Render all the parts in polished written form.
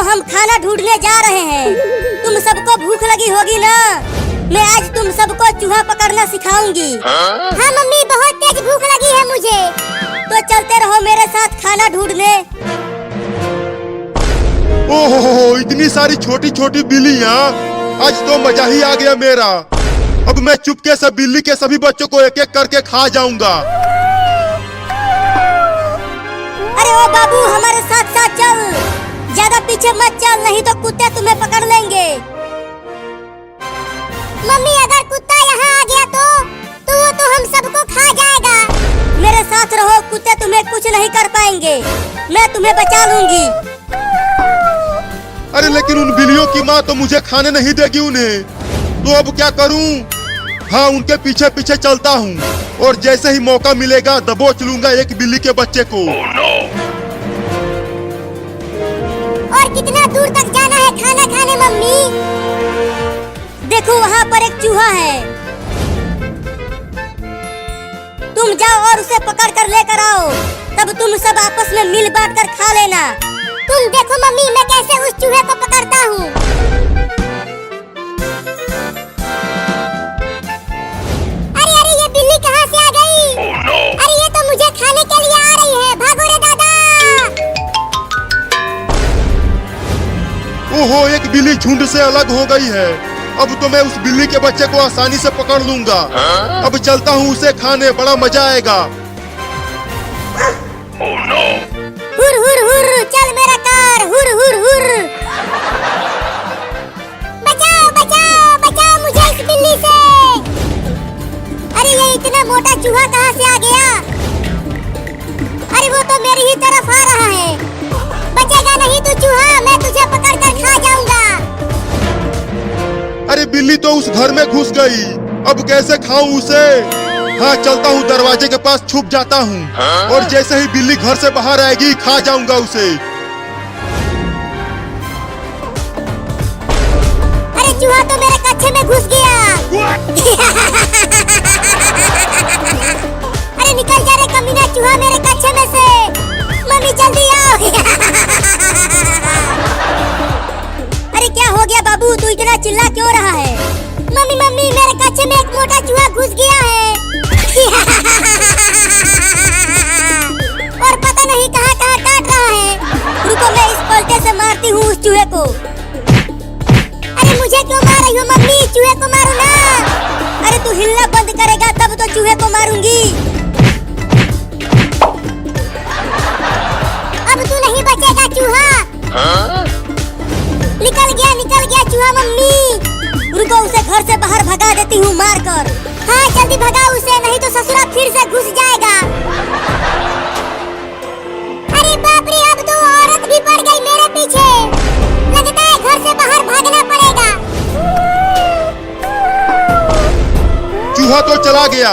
हम खाना ढूंढने जा रहे हैं। तुम सबको भूख लगी होगी ना? मैं आज तुम सबको चूहा पकड़ना सिखाऊंगी। हाँ मम्मी, बहुत तेज भूख लगी है मुझे। तो चलते रहो मेरे साथ खाना ढूंढने। ओहो, इतनी सारी छोटी छोटी बिल्लियाँ, आज तो मजा ही आ गया मेरा। अब मैं चुपके से बिल्ली के सभी बच्चों को एक एक करके खा जाऊंगा। अरे ओ बाबू, हमारे साथ साथ चल, ज्यादा पीछे मत चल, नहीं तो कुत्ते तुम्हें पकड़ लेंगे। मम्मी, अगर कुत्ता यहाँ आ गया तो वो तो हम सबको खा जाएगा। मेरे साथ रहो, कुत्ते तुम्हें कुछ नहीं कर पाएंगे, मैं तुम्हें बचा लूंगी। अरे लेकिन उन बिल्लियों की माँ तो मुझे खाने नहीं देगी उन्हें, तो अब क्या करूं? हाँ, उनके पीछे पीछे चलता हूँ और जैसे ही मौका मिलेगा दबोच लूंगा एक बिल्ली के बच्चे को। और कितना दूर तक जाना है खाना खाने मम्मी? देखो वहाँ पर एक चूहा है, तुम जाओ और उसे पकड़ कर लेकर आओ, तब तुम सब आपस में मिल बांट कर खा लेना। तुम देखो मम्मी, मैं कैसे उस चूहे को पकड़ता हूँ। अरे अरे, ये बिल्ली कहाँ से आ गई? अरे ये तो मुझे खाने के लिए आ रही है, भागो रे दादा। ओहो, एक बिल्ली झुंड से अलग हो गई है। अब तो मैं उस बिल्ली के बच्चे को आसानी से पकड़ लूंगा। अब चलता हूँ उसे खाने, बड़ा मजा आएगा। हुर हुर हुर, चल मेरा कार, हुर हुर हुर। बचाओ बचाओ बचाओ मुझे इस बिल्ली से। अरे ये इतना मोटा चूहा कहाँ से आ गया? अरे वो तो मेरी ही तरफ आ रहा है। बचेगा नहीं तू चूहा, मैं तुझे पकड़ कर खा जाऊंगा। अरे बिल्ली तो उस घर में घुस गई, अब कैसे खाऊं उसे? हाँ, चलता हूँ दरवाजे के पास छुप जाता हूँ और जैसे ही बिल्ली घर से बाहर आएगी खा जाऊंगा उसे। अरे चूहा तो मेरे कच्छे में घुस गया। अरे निकल जा रे कमीना चूहा मेरे कच्छे में से। मम्मी जल्दी आओ। अरे क्या हो गया बाबू, तू इतना चिल्ला क्यों रहा है? मम्मी मम्मी, मेरे कच्छे में एक मोटा चूहा घुस गया है। और पता नहीं कहाँ कहाँ काट रहा है। रुको, मैं इस पलटे से मारती हूँ उस चूहे को। अरे मुझे क्यों मार रही हो मम्मी? चूहे को मारो ना। अरे तू हिलना बंद करेगा तब तो चूहे को मारूंगी। अब तू नहीं बचेगा चूहा। निकल गया चूहा मम्मी। रुको, उसे घर से बाहर भगा देती हूँ मार कर। हाँ जल्दी भगाओ उसे, नहीं तो ससुरा फिर से घुस जाएगा। अरे बाप रे, अब तो औरत भी पड़ गई मेरे पीछे। लगता है घर से बाहर भागना पड़ेगा। चूहा तो चला गया,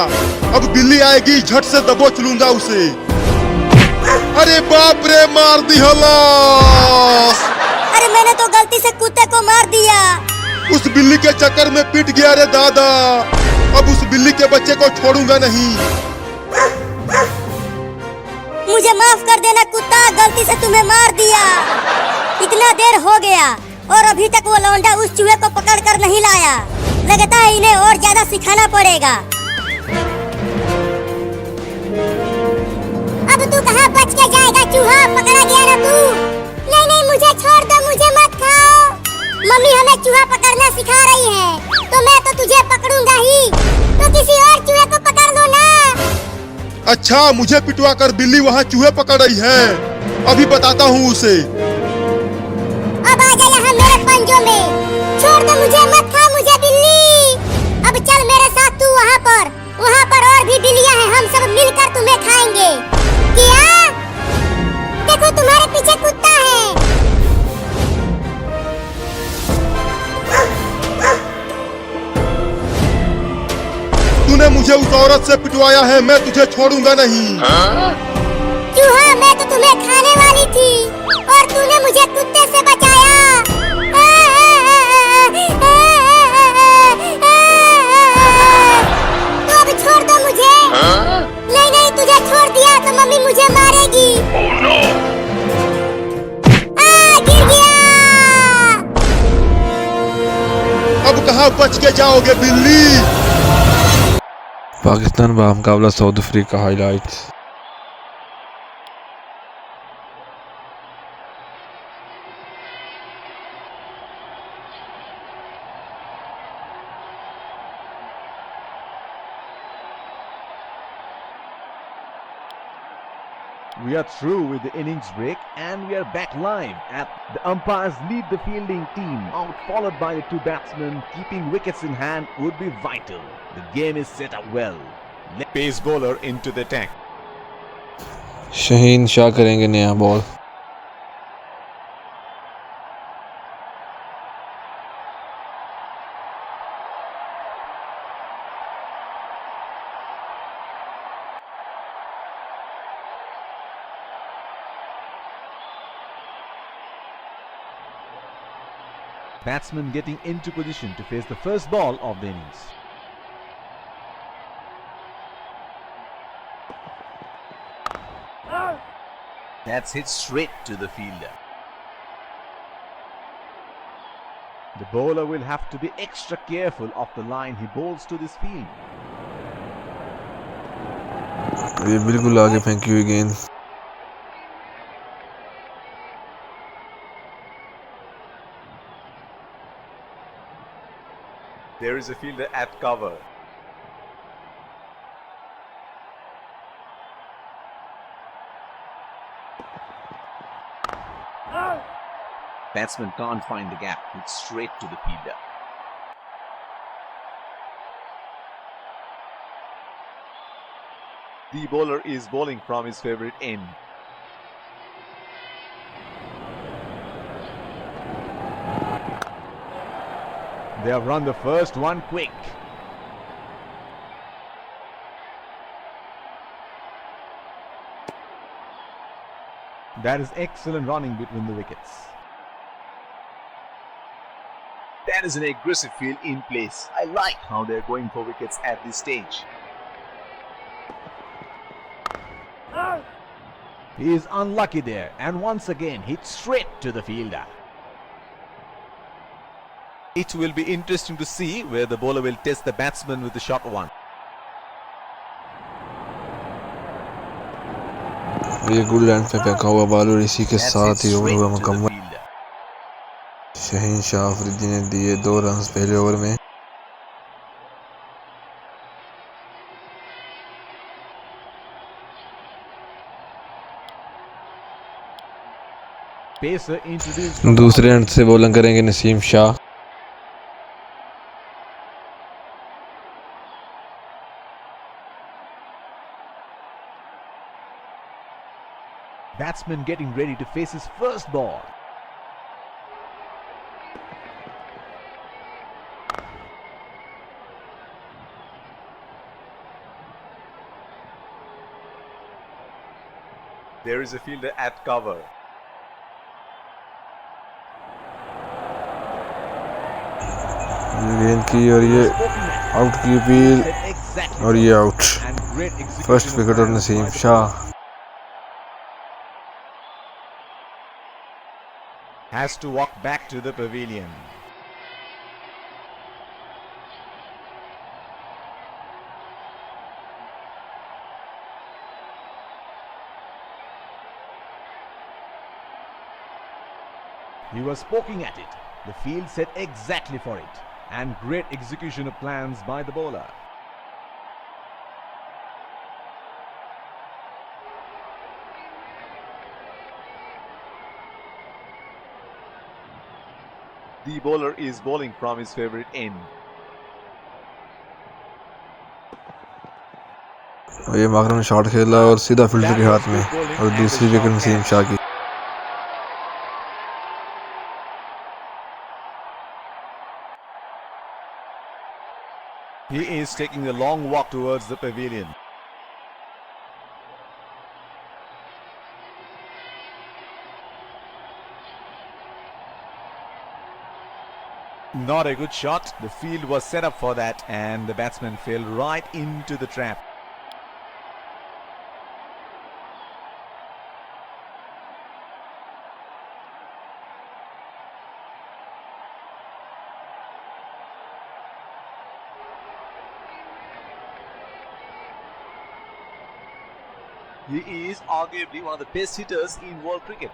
अब बिल्ली आएगी, झट से दबोच लूंगा उसे। अरे बाप रे, मार दी हलास। अरे मैंने तो गलती से कुत्ते को मार दिया। उस बिल्ली के चक्कर में पिट गया रे दादा। अब उस बिल्ली के बच्चे को छोड़ूंगा नहीं। मुझे माफ कर देना कुत्ता, गलती से तुम्हें मार दिया। इतना देर हो गया और अभी तक वो लौंडा उस चूहे को पकड़ कर नहीं लाया। लगता है इन्हें और ज्यादा सिखाना पड़ेगा। अब तू कहाँ बच के जाएगा चूहा? पकड़ा गया ना तू। नहीं नहीं, मुझे छोड़ दो, मुझे मत खाओ। मम्मी हमें चूहा पकड़ना सिखा रही है, तो मैं तो तुझे पकड़ूंगा ही। तो किसी और चूहे को पकड़ लो ना। अच्छा, मुझे पिटवा कर बिल्ली वहाँ चूहे पकड़ रही है, अभी बताता हूँ उसे। अब आ जा यहाँ मेरे पंजों में। छोड़ दो मुझे, मत खा मुझे बिल्ली। अब चल मेरे साथ तू वहाँ पर और भी बिल्लियाँ हैं, हम सब मिलकर तुम्हें खाएंगे। क्या? देखो तुम्हारे पीछे कुत्ता है। तूने मुझे उस औरत से पिटवाया है, मैं तुझे छोड़ूंगा नहीं। चूहा, मैं तो तुम्हें खाने वाली थी और तूने मुझे कुत्ते से बचाया। तो अब छोड़ दो मुझे। नहीं नहीं, तुझे छोड़ दिया तो मम्मी मुझे मारेगी। गिर गया। जाओ, बच के जाओगे बिल्ली। पाकिस्तान बामुकाबला South Africa highlights. We are through with the innings break and we are back live at the umpires lead the fielding team out, followed by the two batsmen. Keeping wickets in hand would be vital. The game is set up well. Pace bowler into the attack. Shaheen Shah करेंगे नया ball. Batsman getting into position to face the first ball of the innings. That's hit straight to the fielder. The bowler will have to be extra careful of the line he bowls to this field. ये बिल्कुल आगे फेंकी हुई गेंद। There is a fielder at cover. Batsman can't find the gap. It's straight to the fielder. The bowler is bowling from his favorite end. They have run the first one quick. That is excellent running between the wickets. That is an aggressive field in place. I like how they're going for wickets at this stage. He is unlucky there and once again hit straight to the fielder. It will be interesting to see where the bowler will test the batsman with the short one. ये good land पे फेंका हुआ ball और इसी के That's साथ it he over straight हुआ to the मुकम्मल। fielder. शहीन शाह अफरीदी ने दिए 2 रन पहले ओवर में। Pacer introduced from दूसरे एंड से बॉलिंग करेंगे Naseem Shah. batsman getting ready to face his first ball. There is a fielder at cover. गेंद की और ये आउट की अपील और ये आउट। फर्स्ट विकेट और Naseem Shah. Has to walk back to the pavilion. He was poking at it. The field set exactly for it. And great execution of plans by the bowler. The bowler is bowling from his favorite end. ये माकरम ने shot खेला और सीधा fielder के हाथ में और दूसरी विकेट नसीम शाह की। He is taking a long walk towards the pavilion. Not a good shot. The field was set up for that and the batsman fell right into the trap. He is arguably one of the best hitters in world cricket.